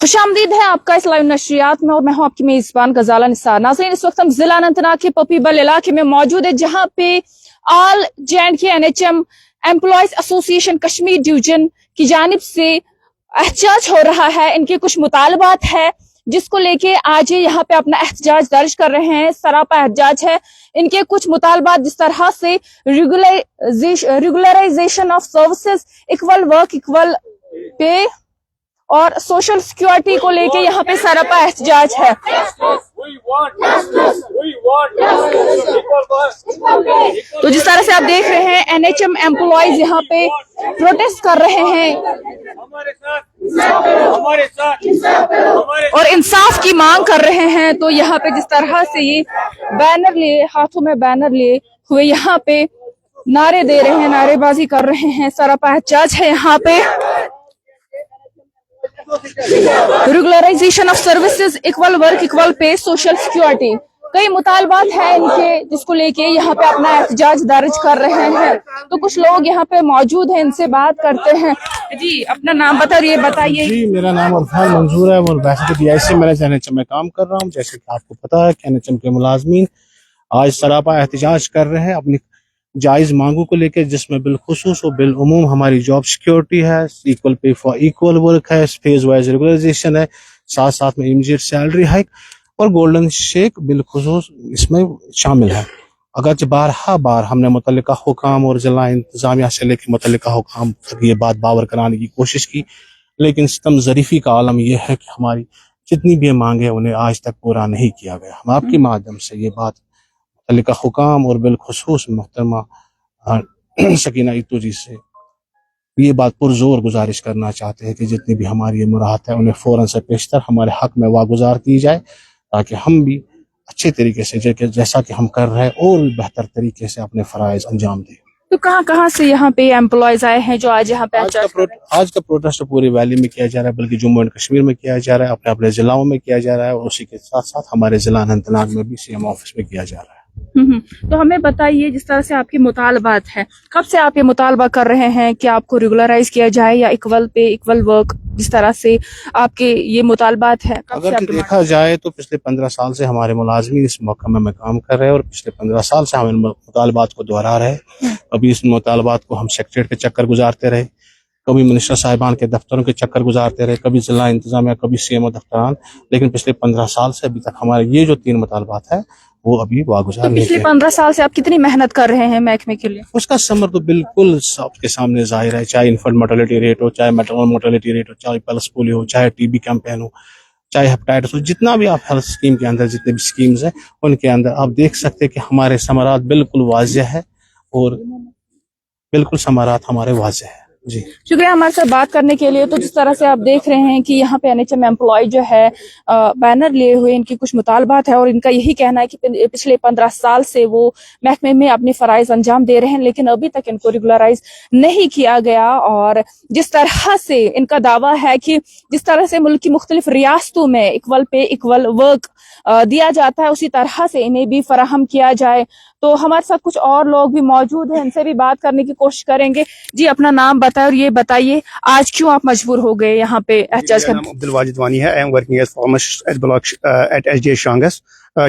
खुशामदीद है आपका इस लाइव नशरियात में और मैं हूं आपकी मेजबान गजाला निसार। नाज़रीन, इस वक्त हम जिला अनंतनाग के पपीबल इलाके में मौजूद है, जहां पे all J&K NHM employees association Kashmir division की जानिब से एहतजाज हो रहा है। इनके कुछ मुतालबात है जिसको लेके आज ये यहाँ पे अपना एहतजाज दर्ज कर रहे हैं। सरापा एहतजाज है। इनके कुछ मुतालबात जिस तरह से regularisation of services, equal work, equal pay और सोशल सिक्योरिटी को लेके यहाँ पे सरापा एहतजाज है। तो जिस तरह से आप देख रहे हैं NHM एम्प्लॉयज यहाँ पे प्रोटेस्ट कर रहे हैं और इंसाफ की मांग कर रहे हैं। तो यहाँ पे जिस तरह से ये बैनर लिए, हाथों में बैनर लिए हुए यहाँ पे नारे दे रहे हैं, नारेबाजी कर रहे हैं, सरापा एहतजाज है यहाँ पे। Regularisation of services, equal work, equal pay, social security, कई मुतालबात हैं इनके जिसको लेके यहाँ पे अपना एहतजाज दर्ज कर रहे हैं। तो कुछ लोग यहाँ पे मौजूद हैं, इनसे बात करते हैं। जी, अपना नाम बताइए। जी, मेरा नाम इरफान मंजूर है और वैसे तो DIC मैनेजर NHM में काम कर रहा हूँ। जैसे कि आपको पता है कि NHM के मुलाजमीन आज सरापा एहतजाज कर रहे हैं अपनी जायज़ मांगों को लेकर, जिसमें बिलखुसूस और बिलउमूम हमारी जॉब सिक्योरिटी है, equal pay for equal work है, फेज वाइज रेगुलराइजेशन है, साथ साथ में इमीडिएट सैलरी हाइक और गोल्डन शेक बिलखुसूस इसमें शामिल है। अगरचे बारहा बार हमने मुतल्लिका हुकाम और जिला इंतजामिया से लेकर मुतल्लिका हुकाम तक ये बात बावर कराने की कोशिश की, लेकिन सितम ज़रीफ़ी का आलम यह है कि हमारी जितनी भी मांगे उन्हें आज तक पूरा नहीं किया गया। हम आपके माध्यम से ये बात मुतल्लिका हुकाम और बिलखुसूस मोहतरमा सकीना इत्तू जी से ये बात पुरजोर गुजारिश करना चाहते हैं कि जितनी भी हमारी मुराहत है उन्हें फ़ौरन से पेशतर हमारे हक में वागुजार की जाए, ताकि हम भी अच्छे तरीके से जैसा कि हम कर रहे हैं और बेहतर तरीके से अपने फ़राइज़ अंजाम दें। तो कहाँ से यहाँ पे एम्प्लॉयज आए हैं जो आज यहाँ पे आज का प्रोटेस्ट पूरी वैली में किया जा रहा है, बल्कि जम्मू एंड कश्मीर में किया जा रहा है, अपने अपने जिलाओं में किया जा रहा है और उसी के साथ साथ हमारे जिला अनंतनाग में भी CM ऑफिस में किया जा रहा है। तो हमें बताइए, जिस तरह से आपके मुतालबात है, कब से आप ये मुतालबा कर रहे हैं कि आपको रेगुलराइज किया जाए या इक्वल पे इक्वल वर्क, जिस तरह से आपके ये मुतालबात है? अगर देखा जाए तो पिछले 15 साल से हमारे मुलाजमीन इस महकमे में काम कर रहे हैं और पिछले 15 साल से हम इन मुतालबात को दोहरा रहे हैं। अभी इस मुतालबात को हम सेक्रेटरीट के चक्कर गुजारते रहे, कभी मिनिस्टर साहिबान के दफ्तरों के चक्कर गुजारते रहे, कभी जिला इंतजामिया, कभी CMO दफ्तरान, लेकिन पिछले 15 साल से अभी तक हमारे ये जो 3 मुतालबात है वो अभी वागुजार नहीं। पिछले 15 साल से आप कितनी मेहनत कर रहे हैं महकमे के लिए? उसका समर तो बिल्कुल सबके सामने जाहिर है, चाहे इन्फेंट मोर्टेलिटी रेट हो, चाहे मैटरनल मोर्टेलिटी रेट हो, चाहे पल्स पोलियो हो, चाहे TB कैंपेन हो, चाहे हेपेटाइटिस हो, जितना भी आप हेल्थ स्कीम के अंदर जितने भी स्कीम्स हैं उनके अंदर आप देख सकते हैं कि हमारे समरात बिल्कुल वाज़ेह है और बिल्कुल समरात हमारे वाज़ेह है। जी, शुक्रिया हमारे साथ बात करने के लिए। तो जिस तरह से आप देख रहे हैं कि यहाँ पे NHM एम्प्लॉय जो है बैनर लिए हुए, इनकी कुछ मुतालबात है और इनका यही कहना है कि पिछले 15 साल से वो महकमे में अपनी फराइज अंजाम दे रहे हैं, लेकिन अभी तक इनको रेगुलराइज नहीं किया गया। और जिस तरह से इनका दावा है कि जिस तरह से मुल्क की मुख्तलिफ रियासतों में इक्वल पे इक्वल वर्क दिया जाता है, उसी तरह से इन्हें भी फराहम किया जाए। तो हमारे साथ कुछ और लोग भी मौजूद हैं, इनसे भी बात करने की कोशिश करेंगे। जी, अपना नाम बताएं और ये बताइए आज क्यों आप मजबूर हो गए यहाँ पे एहतजाज करने? मेरा नाम अब्दुल वाजिद वानी है। I am working as pharmacist at block at SJ Shangus.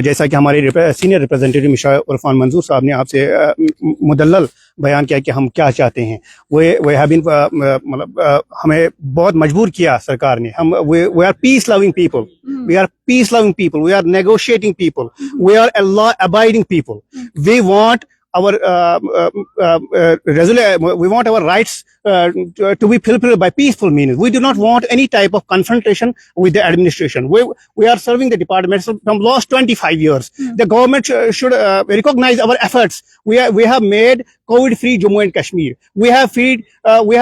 जैसा कि हमारे सीनियर रिप्रेजेंटेटिव मिस्टर इरफान मंजूर साहब ने आपसे मुदल्लल बयान किया कि हम क्या चाहते हैं, वे हैव बीन मतलब हमें बहुत मजबूर किया सरकार ने। हम we are peace loving people, we are peace loving people, we are negotiating people, we are law abiding people. We want our we want our rights to be fulfilled by peaceful means. We do not want any type of confrontation with the administration. We are serving the department from last 25 years. The government should recognize our efforts. We have made COVID-free Jammu and Kashmir. We have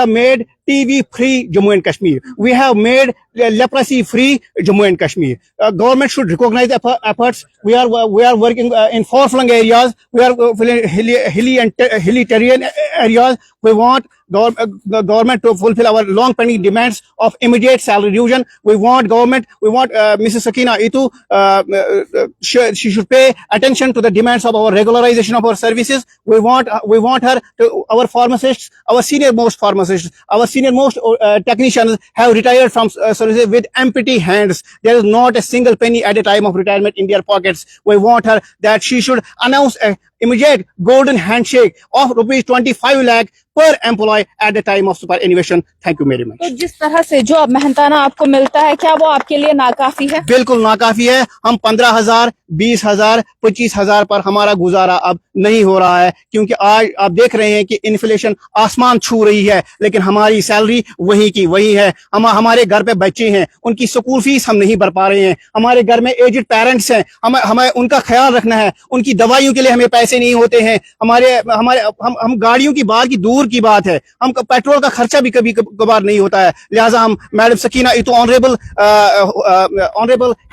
made TB-free Jammu and Kashmir. We have made leprosy-free Jammu and Kashmir. Government should recognize efforts. We are working in far-flung areas. We are hilly and hilly terrain areas. We want the government to fulfill our long pending demands of immediate salary revision. We want Mrs. Sakina Itu, she should pay attention to the demands of our regularization of our services. We want her to, our pharmacists, our senior most pharmacists, our senior most technicians have retired from services with empty hands. There is not a single penny at the time of retirement in their pockets. We want her that she should announce a immediate golden handshake of rupees 25 lakh per employee at the time of superannuation. Thank you very much. तो जिस तरह से जो अब मेहनताना आपको मिलता है, क्या वो आपके लिए नाकाफी है? बिल्कुल नाकाफी है। हम 15,000, 20,000, 25,000 पर हमारा गुजारा अब नहीं हो रहा है, क्योंकि आज आप देख रहे हैं कि इन्फ्लेशन आसमान छू रही है, लेकिन हमारी सैलरी वही की वही है। हमारे घर पे बच्चे हैं, उनकी स्कूल फीस हम नहीं भर पा रहे हैं। हमारे घर में एजेड पेरेंट्स हैं, हमें उनका ख्याल रखना है, उनकी दवाइयों के लिए हमें पैसे नहीं होते हैं। हम गाड़ियों की बात की दूर की बात है, हम पेट्रोल का खर्चा भी कभी कभार नहीं होता है। लिहाजा हम मैडम सकीना इतो ऑनरेबल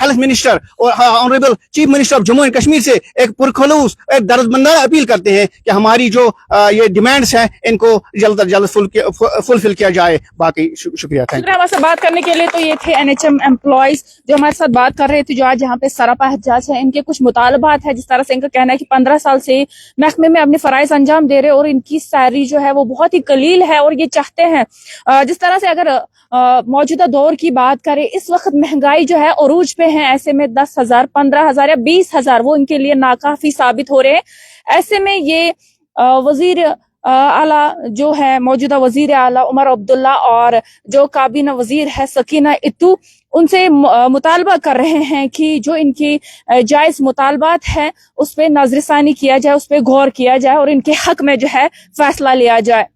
हेल्थ मिनिस्टर और honourable chief minister of Jammu and Kashmir से एक पुरखलूस, एक दर्दमंदाना अपील करते हैं कि हमारी जो ये डिमांड्स हैं इनको जल्द से जल्द फुलफिल किया जाए। बाकी शुक्रिया, थैंक यू। हमारे साथ बात करने के लिए तो ये थे NHM एम्प्लॉइज जो हमारे साथ बात कर रहे थे, जो आज यहाँ पे सरापा एहतजाज है। इनके कुछ मुतालबात है, जिस तरह से इनका कहना है कि 15 साल से महकमे में अपने फराइज अंजाम दे रहे और इनकी सैलरी जो है वो बहुत ही कलील है, और ये चाहते हैं जिस तरह से अगर मौजूदा दौर की बात करें, इस वक्त महंगाई जो है अरूज पे है, ऐसे में 10,000, 15,000 या 20,000 वो इनके लिए नाकाफी साबित हो रहे हैं। ऐसे में ये वजीर आला जो है, मौजूदा वजीर आला उमर अब्दुल्ला और जो काबीना वजीर है सकीना इत्तू, उनसे मुतालबा कर रहे हैं कि जो इनकी जायज मुतालबात है उस पर नजरसानी किया जाए, उस पर गौर किया जाए और इनके हक में जो है फैसला लिया जाए।